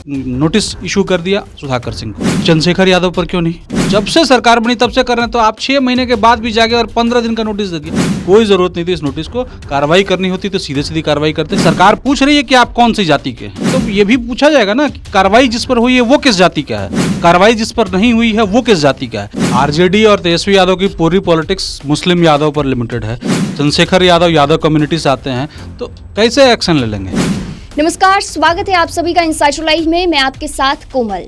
Notice issue कर दिया सुधाकर सिंह को, चंद्रशेखर यादव पर क्यों नहीं? जब से सरकार बनी तब से कर रहे हैं, तो आप 6 महीने के बाद भी जाके और 15 दिन का नोटिस दे दिया। कोई जरूरत नहीं थी इस नोटिस को, कार्रवाई करनी होती तो सीधे सीधी कार्रवाई करते। सरकार पूछ रही है कि आप कौन सी जाति के हैं, तो ये भी पूछा जाएगा ना कि कार्रवाई जिस पर हुई है वो किस जाति का है, कार्रवाई जिस पर नहीं हुई है वो किस जाति का है। आरजेडी और तेजस्वी यादव की पूरी पॉलिटिक्स मुस्लिम यादव पर लिमिटेड है। चंद्रशेखर यादव कम्युनिटी से आते हैं, तो कैसे एक्शन ले लेंगे? नमस्कार, स्वागत है आप सभी का इनसाइडर लाइव में। मैं आपके साथ कोमल।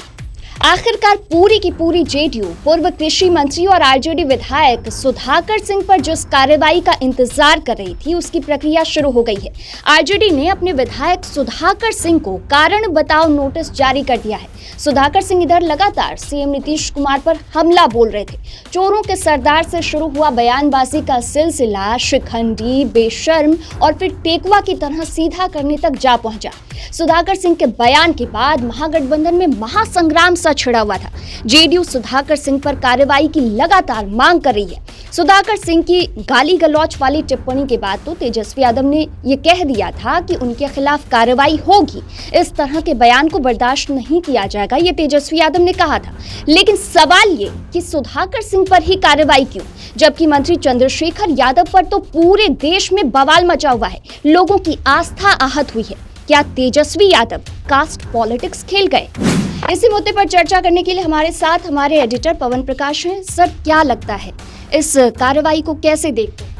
आखिरकार पूरी की पूरी जेडीयू पूर्व कृषि मंत्री और आरजेडी विधायक सुधाकर सिंह पर जिस कार्रवाई का इंतजार कर रही थी उसकी प्रक्रिया शुरू हो गई है। आरजेडी ने अपने विधायक सुधाकर सिंह को कारण बताओ नोटिस जारी कर दिया है। सुधाकर सिंह इधर लगातार सीएम नीतीश कुमार पर हमला बोल रहे थे। चोरों के सरदार से शुरू हुआ बयानबाजी का सिलसिला शिखंडी, बेशर्म और फिर टेकुआ की तरह सीधा करने तक जा पहुंचा। सुधाकर सिंह के बयान के बाद महागठबंधन में महासंग्राम सा छिड़ा हुआ था। जेडीयू सुधाकर सिंह पर कार्रवाई की लगातार मांग कर रही है। सुधाकर सिंह की गाली गलौच वाली टिप्पणी के बाद तो तेजस्वी यादव ने यह कह दिया था कि उनके खिलाफ कार्रवाई होगी। इस तरह के बयान को बर्दाश्त नहीं किया जाएगा, ये तेजस्वी यादव ने कहा था। लेकिन सवाल ये कि सुधाकर सिंह पर ही कार्रवाई क्यों, जबकि मंत्री चंद्रशेखर यादव पर तो पूरे देश में बवाल मचा हुआ है, लोगों की आस्था आहत हुई है। क्या तेजस्वी यादव कास्ट पॉलिटिक्स खेल गए? इसी मुद्दे पर चर्चा करने के लिए हमारे साथ हमारे एडिटर पवन प्रकाश हैं। सर, क्या लगता है इस कार्रवाई को कैसे देखते हैं?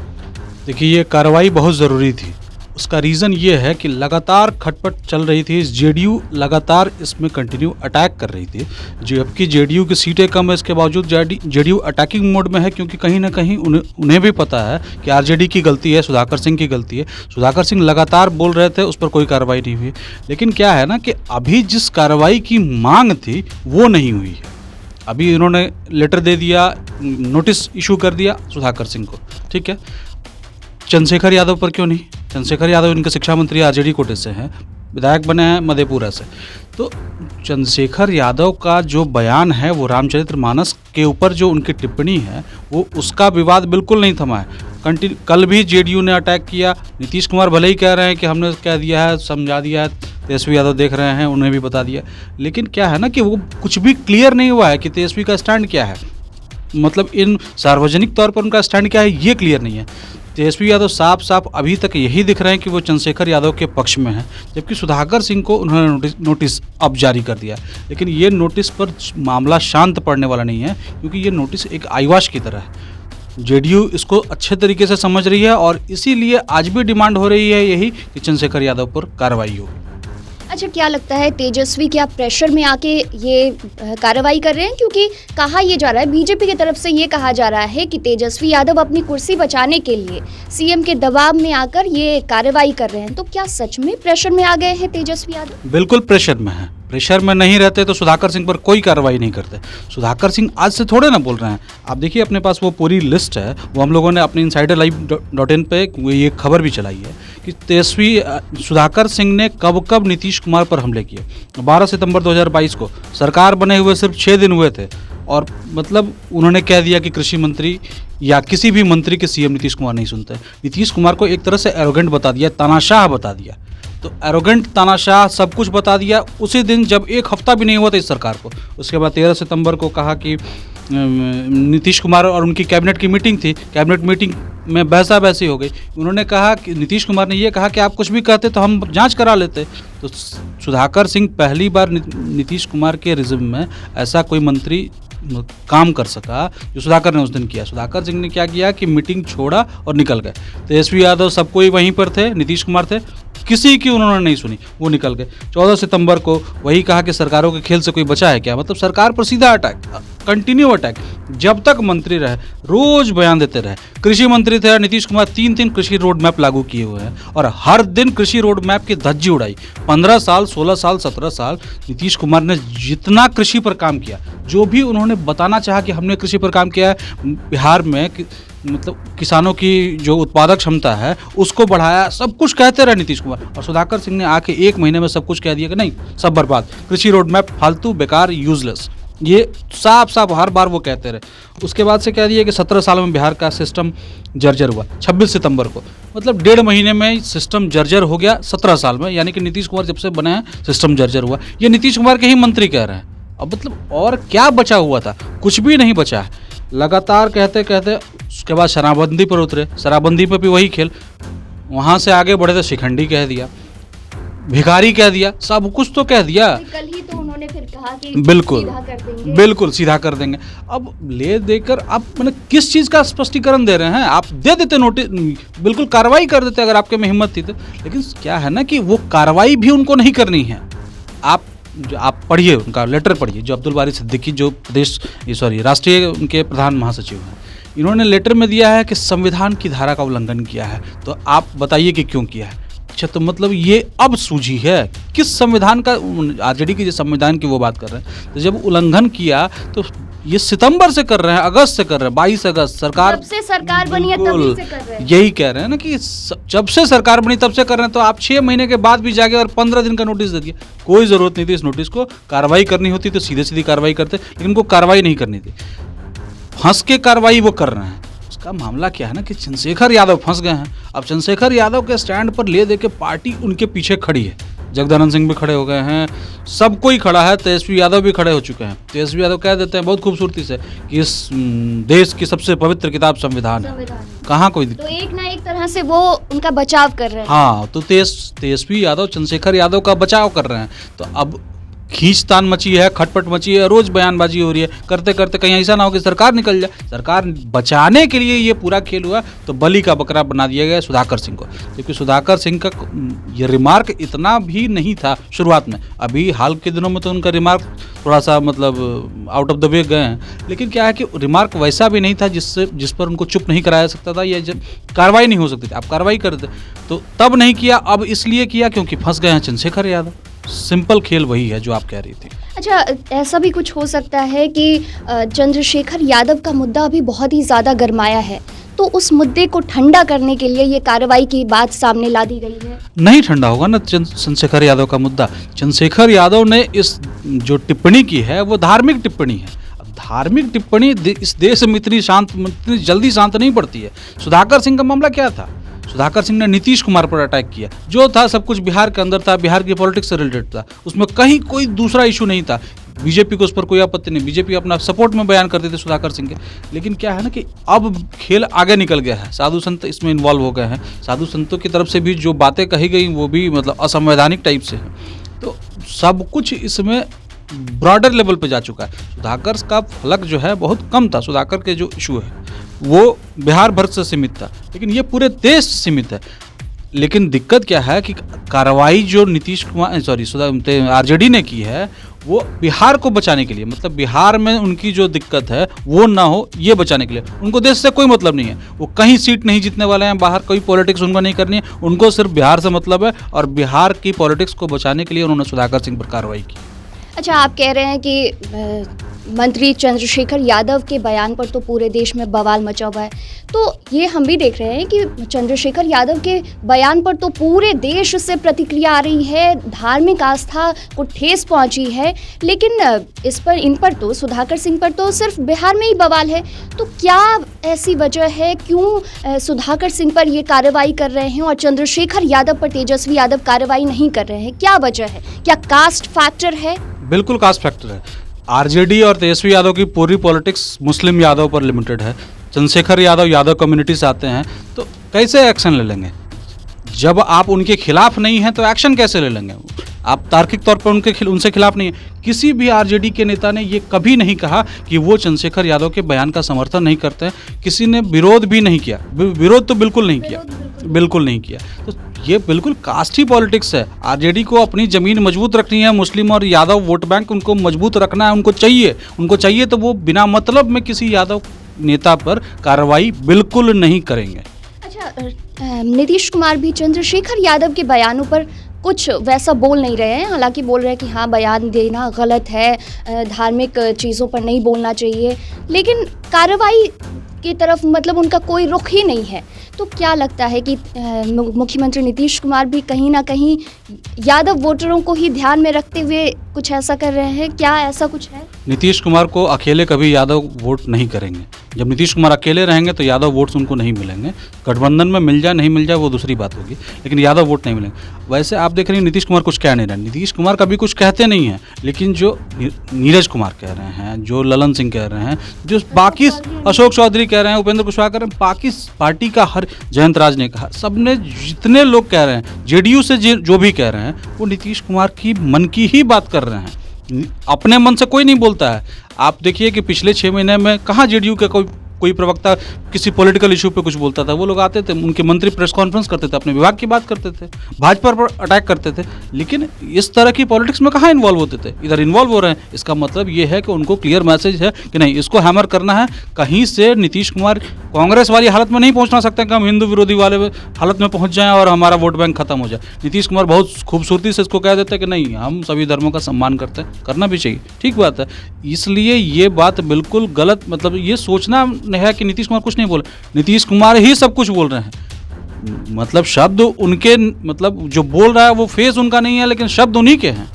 देखिए, ये कार्रवाई बहुत ज़रूरी थी। उसका रीज़न ये है कि लगातार खटपट चल रही थी। जेडीयू लगातार इसमें कंटिन्यू अटैक कर रही थी, जबकि जेडीयू की सीटें कम है, इसके बावजूद जेडीयू अटैकिंग मोड में है, क्योंकि कहीं ना कहीं उन्हें भी पता है कि आरजेडी की गलती है, सुधाकर सिंह की गलती है। सुधाकर सिंह लगातार बोल रहे थे, उस पर कोई कार्रवाई नहीं हुई। लेकिन क्या है ना कि अभी जिस कार्रवाई की मांग थी वो नहीं हुई है। अभी इन्होंने लेटर दे दिया, नोटिस इशू कर दिया सुधाकर सिंह को, ठीक है। चंद्रशेखर यादव पर क्यों नहीं? चंद्रशेखर यादव इनके शिक्षा मंत्री आरजेडी कोटे से हैं, विधायक बने हैं मधेपुरा से। तो चंद्रशेखर यादव का जो बयान है, वो रामचरितमानस के ऊपर जो उनकी टिप्पणी है, वो उसका विवाद बिल्कुल नहीं थमा है। कल भी जेडीयू ने अटैक किया। नीतीश कुमार भले ही कह रहे हैं कि हमने कह दिया है, समझा दिया है, तेजस्वी यादव देख रहे हैं, उन्हें भी बता दिया। लेकिन क्या है ना कि वो कुछ भी क्लियर नहीं हुआ है कि तेजस्वी का स्टैंड क्या है, मतलब इन सार्वजनिक तौर पर उनका स्टैंड क्या है, ये क्लियर नहीं है। तेजस्वी यादव साफ साफ अभी तक यही दिख रहे हैं कि वो चंद्रशेखर यादव के पक्ष में हैं, जबकि सुधाकर सिंह को उन्होंने नोटिस अब जारी कर दिया। लेकिन ये नोटिस पर मामला शांत पड़ने वाला नहीं है, क्योंकि ये नोटिस एक आईवाश की तरह है। जेडीयू इसको अच्छे तरीके से समझ रही है और इसीलिए आज भी डिमांड हो रही है यही कि चंद्रशेखर यादव पर कार्रवाई हो। अच्छा, क्या लगता है तेजस्वी क्या प्रेशर में आके ये कार्रवाई कर रहे हैं? क्योंकि कहा यह जा रहा है, बीजेपी की तरफ से ये कहा जा रहा है कि तेजस्वी यादव अपनी कुर्सी बचाने के लिए सीएम के दबाव में आकर ये कार्रवाई कर रहे हैं। तो क्या सच में प्रेशर में आ गए हैं तेजस्वी यादव? बिल्कुल प्रेशर में है। प्रेशर में नहीं रहते तो सुधाकर सिंह पर कोई कार्रवाई नहीं करते। सुधाकर सिंह आज से थोड़े ना बोल रहे हैं। आप देखिए, अपने पास वो पूरी लिस्ट है, वो हम लोगों ने अपने insiderlive.in पे ये खबर भी चलाई है कि तेजस्वी सुधाकर सिंह ने कब कब नीतीश कुमार पर हमले किए। 12 सितंबर 2022 को सरकार बने हुए सिर्फ 6 दिन हुए थे, और मतलब उन्होंने कह दिया कि कृषि मंत्री या किसी भी मंत्री के सीएम नीतीश कुमार नहीं सुनते। नीतीश कुमार को एक तरह से एरोगेंट बता दिया, तानाशाह बता दिया। तो एरोगेंट, तानाशाह, सब कुछ बता दिया उसी दिन जब एक हफ्ता भी नहीं हुआ था इस सरकार को। उसके बाद 13 सितंबर को कहा कि नीतीश कुमार और उनकी कैबिनेट की मीटिंग थी, कैबिनेट मीटिंग में बहसा बहसी हो गई। उन्होंने कहा कि नीतीश कुमार ने ये कहा कि आप कुछ भी कहते तो हम जांच करा लेते। तो सुधाकर सिंह पहली बार नीतीश कुमार के रिजिम में ऐसा कोई मंत्री काम कर सका जो सुधाकर ने उस दिन किया। सुधाकर सिंह ने क्या किया कि मीटिंग छोड़ा और निकल गए। तेजस्वी यादव सब कोई वहीं पर थे, नीतीश कुमार थे, किसी की उन्होंने नहीं सुनी, वो निकल गए। 14 सितंबर को वही कहा कि सरकारों के खेल से कोई बचा है क्या, मतलब सरकार पर सीधा अटैक, कंटिन्यू अटैक। जब तक मंत्री रहे रोज बयान देते रहे। कृषि मंत्री थे नीतीश कुमार, 3 कृषि रोड मैप लागू किए हुए हैं और हर दिन कृषि रोड मैप की धज्जी उड़ाई। 15 साल, 16 साल, 17 साल नीतीश कुमार ने जितना कृषि पर काम किया, जो भी उन्होंने बताना चाहा कि हमने कृषि पर काम किया है, बिहार में मतलब किसानों की जो उत्पादक क्षमता है उसको बढ़ाया, सब कुछ कहते रहे नीतीश कुमार। और सुधाकर सिंह ने आके 1 महीने में सब कुछ कह दिया कि नहीं, सब बर्बाद, कृषि रोड मैप फालतू, बेकार, यूजलेस। ये साफ साफ हर बार वो कहते रहे। उसके बाद से कह दिया कि 17 साल में बिहार का सिस्टम जर्जर हुआ 26 सितंबर को, मतलब 1.5 महीने में सिस्टम जर्जर हो गया 17 साल में, यानी कि नीतीश कुमार जब से बने हैं सिस्टम जर्जर हुआ। ये नीतीश कुमार के ही मंत्री कह रहे हैं। अब मतलब और क्या बचा हुआ था? कुछ भी नहीं बचा है। लगातार कहते कहते उसके बाद शराबबंदी पर उतरे, शराबबंदी पर भी वही खेल, वहाँ से आगे बढ़े तो शिखंडी कह दिया, भिखारी कह दिया, सब कुछ तो कह दिया। कल ही तो उन्होंने फिर कहा कि बिल्कुल सीधा कर देंगे। बिल्कुल सीधा कर देंगे। अब ले देकर आप मैंने किस चीज़ का स्पष्टीकरण दे रहे हैं? आप दे देते नोटिस, बिल्कुल कार्रवाई कर देते अगर आपके में हिम्मत थी तो। लेकिन क्या है ना कि वो कार्रवाई भी उनको नहीं करनी है। आप पढ़िए उनका लेटर पढ़िए, जो अब्दुल बारी सिद्दीकी जो राष्ट्रीय उनके प्रधान महासचिव हैं, इन्होंने लेटर में दिया है कि संविधान की धारा का उल्लंघन किया है। तो आप बताइए कि क्यों किया है? अच्छा, तो मतलब ये अब सूझी है किस संविधान का? आरजेडी की जो संविधान की वो बात कर रहे हैं, तो जब उल्लंघन किया तो ये सितंबर से कर रहे हैं, अगस्त से कर रहे हैं, 22 अगस्त सरकार, जब से सरकार बनी है तभी से कर रहे हैं। यही कह रहे हैं ना कि जब से सरकार बनी तब से कर रहे हैं। तो आप 6 महीने के बाद भी जाके और 15 दिन का नोटिस दे दिया। कोई ज़रूरत नहीं थी इस नोटिस को। कार्रवाई करनी होती तो सीधे सीधी कार्रवाई करते, लेकिन उनको कार्रवाई नहीं करनी थी। फंस के कार्रवाई वो कर रहे हैं। उसका मामला क्या है ना कि चंद्रशेखर यादव फंस गए हैं। अब चंद्रशेखर यादव के स्टैंड पर ले दे के पार्टी उनके पीछे खड़ी है। जगदानंद सिंह भी खड़े हो गए हैं, सब कोई खड़ा है, तेजस्वी यादव भी खड़े हो चुके हैं। तेजस्वी यादव कह देते हैं बहुत खूबसूरती से कि इस देश की सबसे पवित्र किताब संविधान है। कहाँ कोई तो एक ना एक तरह से वो उनका बचाव कर रहे हैं। हाँ, तो तेजस्वी यादव चंद्रशेखर यादव का बचाव कर रहे हैं। तो अब खींचतान मची है, खटपट मची है, रोज बयानबाजी हो रही है, करते करते कहीं ऐसा ना हो कि सरकार निकल जाए। सरकार बचाने के लिए ये पूरा खेल हुआ, तो बलि का बकरा बना दिया गया सुधाकर सिंह को। क्योंकि सुधाकर सिंह का ये रिमार्क इतना भी नहीं था शुरुआत में। अभी हाल के दिनों में तो उनका रिमार्क थोड़ा सा मतलब आउट ऑफ द वे गए हैं, लेकिन क्या है कि रिमार्क वैसा भी नहीं था जिस पर उनको चुप नहीं कराया सकता था या कार्रवाई नहीं हो सकती थी। आप कार्रवाई करते तो तब नहीं किया, अब इसलिए किया क्योंकि फंस गए हैं चंद्रशेखर यादव। सिंपल खेल वही है जो आप कह रही थी। अच्छा, ऐसा भी कुछ हो सकता है कि चंद्रशेखर यादव का मुद्दा अभी बहुत ही ज़्यादा गरमाया है, तो उस मुद्दे को ठंडा करने के लिए ये कार्रवाई की बात सामने ला दी गई है? नहीं ठंडा होगा ना चंद्रशेखर यादव का मुद्दा। चंद्रशेखर यादव ने इस जो टिप्पणी की है वो धार्मिक टिप्पणी है। अब धार्मिक टिप्पणी इस देश में इतनी जल्दी शांत नहीं पड़ती है। सुधाकर सिंह का मामला क्या था? सुधाकर सिंह ने नीतीश कुमार पर अटैक किया। जो था सब कुछ बिहार के अंदर था, बिहार की पॉलिटिक्स से रिलेटेड था, उसमें कहीं कोई दूसरा इशू नहीं था। बीजेपी को उस पर कोई आपत्ति नहीं, बीजेपी अपना सपोर्ट में बयान करते थे सुधाकर सिंह के। लेकिन क्या है ना कि अब खेल आगे निकल गया है, साधु संत इसमें इन्वॉल्व हो गए हैं। साधु संतों की तरफ से भी जो बातें कही गई वो भी मतलब असंवैधानिक टाइप से हैं। तो सब कुछ इसमें ब्रॉडर लेवल पे जा चुका है। सुधाकर का फलक जो है बहुत कम था। सुधाकर के जो इशू है वो बिहार भर से सीमित था, लेकिन ये पूरे देश से सीमित है। लेकिन दिक्कत क्या है कि कार्रवाई जो नीतीश कुमार आरजेडी ने की है वो बिहार को बचाने के लिए, मतलब बिहार में उनकी जो दिक्कत है वो ना हो ये बचाने के लिए। उनको देश से कोई मतलब नहीं है, वो कहीं सीट नहीं जीतने वाले हैं, बाहर कोई पॉलिटिक्स उनको नहीं करनी है, उनको सिर्फ बिहार से मतलब है। और बिहार की पॉलिटिक्स को बचाने के लिए उन्होंने सुधाकर सिंह पर कार्रवाई की। अच्छा, आप कह रहे हैं कि मंत्री चंद्रशेखर यादव के बयान पर तो पूरे देश में बवाल मचा हुआ है, तो ये हम भी देख रहे हैं कि चंद्रशेखर यादव के बयान पर तो पूरे देश से प्रतिक्रिया आ रही है, धार्मिक आस्था को ठेस पहुंची है। लेकिन इन पर तो सुधाकर सिंह पर तो सिर्फ बिहार में ही बवाल है। तो क्या ऐसी वजह है क्यों सुधाकर सिंह पर ये कार्रवाई कर रहे हैं और चंद्रशेखर यादव पर तेजस्वी यादव कार्रवाई नहीं कर रहे हैं? क्या वजह है? क्या कास्ट फैक्टर है? बिल्कुल कास्ट फैक्टर है। आरजेडी और तेजस्वी यादव की पूरी पॉलिटिक्स मुस्लिम यादव पर लिमिटेड है। चंद्रशेखर यादव यादव कम्युनिटी से आते हैं, तो कैसे एक्शन ले लेंगे? जब आप उनके खिलाफ नहीं हैं तो एक्शन कैसे ले लेंगे? आप तार्किक तौर पर उनसे खिलाफ नहीं है। किसी भी आरजेडी के नेता ने ये कभी नहीं कहा कि वो चंद्रशेखर यादव के बयान का समर्थन नहीं करते हैं। किसी ने विरोध भी नहीं किया, विरोध तो बिल्कुल नहीं किया, बिल्कुल नहीं किया। तो ये बिल्कुल कास्ट ही पॉलिटिक्स है। आरजेडी को अपनी ज़मीन मजबूत रखनी है, मुस्लिम और यादव वोट बैंक उनको मजबूत रखना है, उनको चाहिए तो वो बिना मतलब में किसी यादव नेता पर कार्रवाई बिल्कुल नहीं करेंगे। अच्छा, नीतीश कुमार भी चंद्रशेखर यादव के बयानों पर कुछ वैसा बोल नहीं रहे हैं। हालांकि बोल रहे हैं कि हाँ, बयान देना गलत है, धार्मिक चीज़ों पर नहीं बोलना चाहिए, लेकिन कार्रवाई की तरफ मतलब उनका कोई रुख ही नहीं है। तो क्या लगता है कि मुख्यमंत्री नीतीश कुमार भी कहीं ना कहीं यादव वोटरों को ही ध्यान में रखते हुए कुछ ऐसा कर रहे हैं, क्या ऐसा कुछ है? नीतीश कुमार को अकेले कभी यादव वोट नहीं करेंगे। जब नीतीश कुमार अकेले रहेंगे तो यादव वोट्स उनको नहीं मिलेंगे। गठबंधन में मिल जाए नहीं मिल जाए वो दूसरी बात होगी, लेकिन यादव वोट नहीं मिलेंगे। वैसे आप देख रहे हैं नीतीश कुमार कुछ कह नहीं रहे, नीतीश कुमार कभी कुछ कहते नहीं हैं, लेकिन जो नीरज कुमार कह रहे हैं, जो ललन सिंह कह रहे हैं, जो बाकी अशोक चौधरी कह रहे हैं, उपेंद्र कुशवाहा कह रहे हैं, बाकी पार्टी का हर जयंत राज ने कहा, सबने जितने लोग कह रहे हैं, जेडीयू से जो भी कह रहे हैं वो नीतीश कुमार की मन की ही बात कर रहे हैं। अपने मन से कोई नहीं बोलता है। आप देखिए कि पिछले 6 महीने में कहाँ जेडीयू का कोई प्रवक्ता किसी पॉलिटिकल इशू पे कुछ बोलता था। वो लोग आते थे, उनके मंत्री प्रेस कॉन्फ्रेंस करते थे, अपने विभाग की बात करते थे, भाजपा पर अटैक करते थे, लेकिन इस तरह की पॉलिटिक्स में कहाँ इन्वॉल्व होते थे। इधर इन्वॉल्व हो रहे हैं, इसका मतलब ये है कि उनको क्लियर मैसेज है कि नहीं, इसको हैमर करना है। कहीं से नीतीश कुमार कांग्रेस वाली हालत में नहीं पहुंचना सकते कि हम हिंदू विरोधी वाले हालत में पहुंच जाएं और हमारा वोट बैंक खत्म हो जाए। नीतीश कुमार बहुत खूबसूरती से इसको कह देते हैं कि नहीं, हम सभी धर्मों का सम्मान करते हैं, करना भी चाहिए, ठीक बात है। इसलिए ये बात बिल्कुल गलत, मतलब ये सोचना है कि नीतीश कुमार कुछ नहीं बोले, नीतीश कुमार ही सब कुछ बोल रहे हैं। मतलब शब्द उनके, मतलब जो बोल रहा है वो फेस उनका नहीं है, लेकिन शब्द उन्हीं के हैं।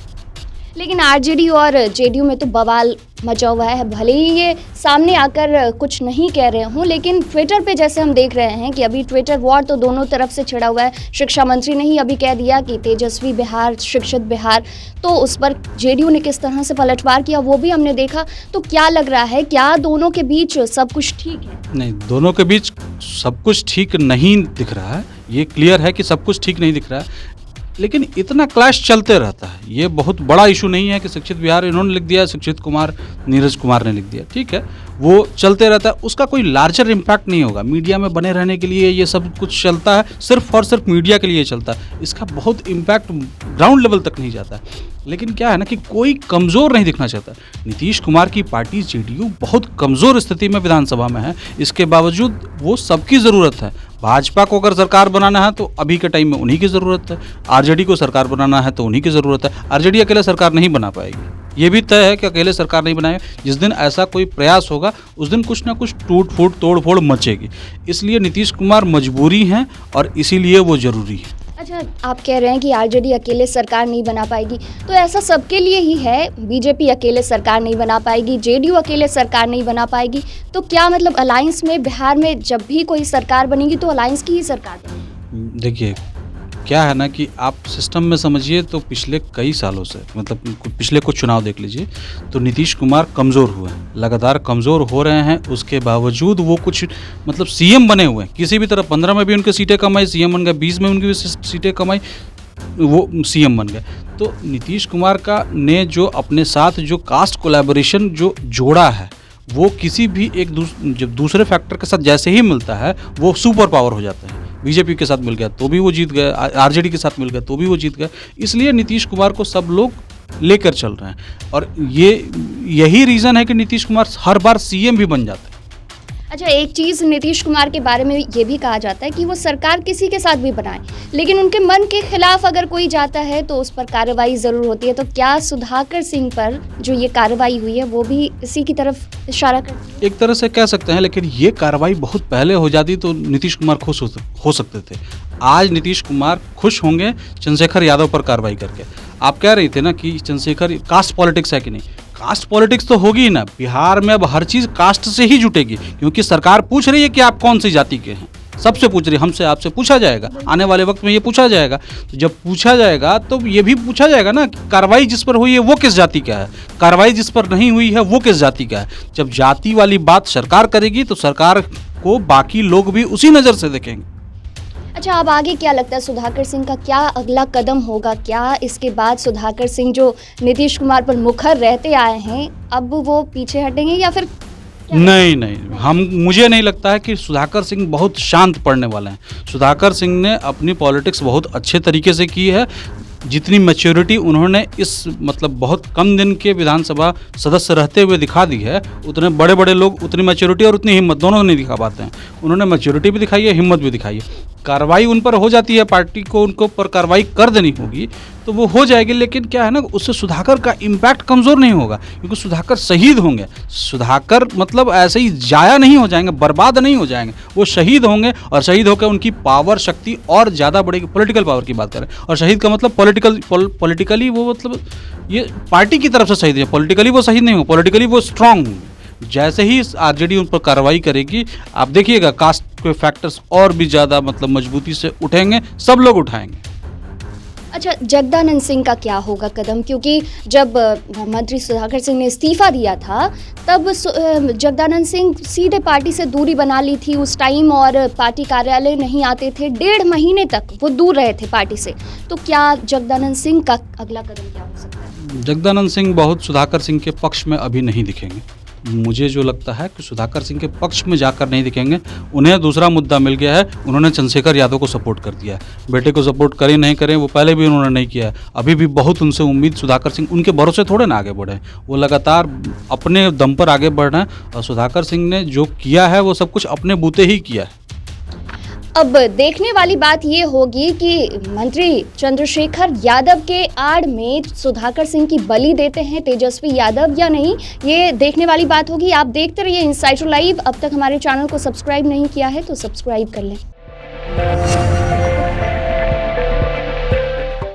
लेकिन आरजेडी और जेडीयू में तो बवाल मचा हुआ है। भले ही ये सामने आकर कुछ नहीं कह रहे हों, लेकिन ट्विटर पे जैसे हम देख रहे हैं कि अभी ट्विटर वॉर तो दोनों तरफ से छिड़ा हुआ है। शिक्षा मंत्री ने ही अभी कह दिया कि तेजस्वी बिहार, शिक्षित बिहार, तो उस पर जेडीयू ने किस तरह से पलटवार किया वो भी हमने देखा। तो क्या लग रहा है, क्या दोनों के बीच सब कुछ ठीक है? नहीं, दोनों के बीच सब कुछ ठीक नहीं दिख रहा है, ये क्लियर है कि सब कुछ ठीक नहीं दिख रहा है, लेकिन इतना क्लैश चलते रहता है। ये बहुत बड़ा इशू नहीं है कि शिक्षित बिहार इन्होंने लिख दिया, शिक्षित कुमार नीरज कुमार ने लिख दिया, ठीक है, वो चलते रहता है, उसका कोई लार्जर इम्पैक्ट नहीं होगा। मीडिया में बने रहने के लिए ये सब कुछ चलता है, सिर्फ और सिर्फ मीडिया के लिए चलता है, इसका बहुत इम्पैक्ट ग्राउंड लेवल तक नहीं जाता है। लेकिन क्या है ना कि कोई कमज़ोर नहीं दिखना चाहता। नीतीश कुमार की पार्टी जेडीयू बहुत कमज़ोर स्थिति में विधानसभा में है, इसके बावजूद वो सबकी ज़रूरत है। भाजपा को अगर सरकार बनाना है तो अभी के टाइम में उन्हीं की ज़रूरत है, आरजेडी को सरकार बनाना है तो उन्हीं की ज़रूरत है। आरजेडी अकेले सरकार नहीं बना पाएगी, ये भी तय है कि अकेले सरकार नहीं बनाएगी। जिस दिन ऐसा कोई प्रयास होगा उस दिन कुछ ना कुछ टूट फूट तोड़ फोड़ मचेगी। इसलिए नीतीश कुमार मजबूरी हैं और इसीलिए वो ज़रूरी है। अच्छा, आप कह रहे हैं कि आरजेडी अकेले सरकार नहीं बना पाएगी, तो ऐसा सबके लिए ही है। बीजेपी अकेले सरकार नहीं बना पाएगी, जेडीयू अकेले सरकार नहीं बना पाएगी, तो क्या मतलब अलायंस में बिहार में जब भी कोई सरकार बनेगी तो अलायंस की ही सरकार बनेगी? देखिए क्या है ना कि आप सिस्टम में समझिए तो पिछले कई सालों से, मतलब पिछले कुछ चुनाव देख लीजिए, तो नीतीश कुमार कमज़ोर हुए हैं, लगातार कमज़ोर हो रहे हैं। उसके बावजूद वो कुछ मतलब सीएम बने हुए हैं, किसी भी तरह 15 में भी उनके सीटें कमाई, सीएम बन गए, 20 में उनकी भी सीटें कमाई, वो सीएम बन गए। तो नीतीश कुमार का ने जो अपने साथ जो कास्ट कोलैबोरेशन जो जोड़ा है, वो किसी भी एक जब दूसरे फैक्टर के साथ जैसे ही मिलता है वो सुपर पावर हो जाता है। बीजेपी के साथ मिल गया तो भी वो जीत गए, आरजेडी के साथ मिल गया तो भी वो जीत गए। इसलिए नीतीश कुमार को सब लोग लेकर चल रहे हैं और यही रीज़न है कि नीतीश कुमार हर बार सीएम भी बन जाते हैं। अच्छा, एक चीज़ नीतीश कुमार के बारे में ये भी कहा जाता है कि वो सरकार किसी के साथ भी बनाए, लेकिन उनके मन के खिलाफ अगर कोई जाता है तो उस पर कार्रवाई ज़रूर होती है। तो क्या सुधाकर सिंह पर जो ये कार्रवाई हुई है वो भी इसी की तरफ इशारा करती है? एक तरह से कह सकते हैं, लेकिन ये कार्रवाई बहुत पहले हो जाती तो नीतीश कुमार खुश हो सकते थे। आज नीतीश कुमार खुश होंगे चंद्रशेखर यादव पर कार्रवाई करके। आप कह रही थे ना कि चंद्रशेखर, कास्ट पॉलिटिक्स है कि नहीं, कास्ट पॉलिटिक्स तो होगी ही ना। बिहार में अब हर चीज़ कास्ट से ही जुटेगी, क्योंकि सरकार पूछ रही है कि आप कौन सी जाति के हैं, सबसे पूछ रही है, हमसे आपसे पूछा जाएगा, आने वाले वक्त में ये पूछा जाएगा। तो जब पूछा जाएगा तो ये भी पूछा जाएगा ना कि कार्रवाई जिस पर हुई है वो किस जाति का है, कार्रवाई जिस पर नहीं हुई है वो किस जाति का है। जब जाति वाली बात सरकार करेगी तो सरकार को बाकी लोग भी उसी नज़र से देखेंगे। अच्छा, अब आगे क्या लगता है सुधाकर सिंह का क्या अगला कदम होगा? क्या इसके बाद सुधाकर सिंह जो नीतीश कुमार पर मुखर रहते आए हैं अब वो पीछे हटेंगे या फिर नहीं, मुझे नहीं लगता है कि सुधाकर सिंह बहुत शांत पड़ने वाले हैं। सुधाकर सिंह ने अपनी पॉलिटिक्स बहुत अच्छे तरीके से की है। जितनी मैच्योरिटी उन्होंने इस मतलब बहुत कम दिन के विधानसभा सदस्य रहते हुए दिखा दी है, उतने बड़े बड़े लोग उतनी मैच्योरिटी और उतनी हिम्मत दोनों नहीं दिखा पाते हैं। उन्होंने मैच्योरिटी भी दिखाई है, हिम्मत भी दिखाई है। कार्रवाई उन पर हो जाती है, पार्टी को उनको पर कार्रवाई कर देनी होगी तो वो हो जाएगी, लेकिन क्या है ना, उससे सुधाकर का इम्पैक्ट कमज़ोर नहीं होगा, क्योंकि सुधाकर शहीद होंगे। सुधाकर मतलब ऐसे ही जाया नहीं हो जाएंगे, बर्बाद नहीं हो जाएंगे, वो शहीद होंगे और शहीद होकर उनकी पावर शक्ति और ज़्यादा बढ़ेगी। पॉलिटिकल पावर की बात करें, और शहीद का मतलब पॉलिटिकली वो मतलब ये पार्टी की तरफ से शहीद है, पॉलिटिकली वो शहीद नहीं होंगे, पॉलिटिकली वो स्ट्रांग होंगे। जैसे ही आरजेडी उन पर कार्रवाई करेगी, आप देखिएगा कास्ट के फैक्टर्स और भी ज़्यादा मतलब मजबूती से उठेंगे, सब लोग उठाएंगे। अच्छा, जगदानंद सिंह का क्या होगा कदम, क्योंकि जब मंत्री सुधाकर सिंह ने इस्तीफा दिया था तब जगदानंद सिंह सीधे पार्टी से दूरी बना ली थी उस टाइम, और पार्टी कार्यालय नहीं आते थे, 1.5 महीने तक वो दूर रहे थे पार्टी से। तो क्या जगदानंद सिंह का अगला कदम क्या हो सकता है? जगदानंद सिंह बहुत सुधाकर सिंह के पक्ष में अभी नहीं दिखेंगे। मुझे जो लगता है कि सुधाकर सिंह के पक्ष में जाकर नहीं दिखेंगे, उन्हें दूसरा मुद्दा मिल गया है, उन्होंने चंद्रशेखर यादव को सपोर्ट कर दिया है। बेटे को सपोर्ट करें नहीं करें, वो पहले भी उन्होंने नहीं किया है, अभी भी बहुत उनसे उम्मीद सुधाकर सिंह उनके भरोसे थोड़े ना आगे बढ़े, वो लगातार अपने दम पर आगे बढ़ रहे हैं, और सुधाकर सिंह ने जो किया है वो सब कुछ अपने बूते ही किया है। अब देखने वाली बात ये होगी कि मंत्री चंद्रशेखर यादव के आड़ में सुधाकर सिंह की बलि देते हैं तेजस्वी यादव या नहीं, ये देखने वाली बात होगी। आप देखते रहिए इनसाइडर लाइव। अब तक हमारे चैनल को सब्सक्राइब नहीं किया है तो सब्सक्राइब कर लें।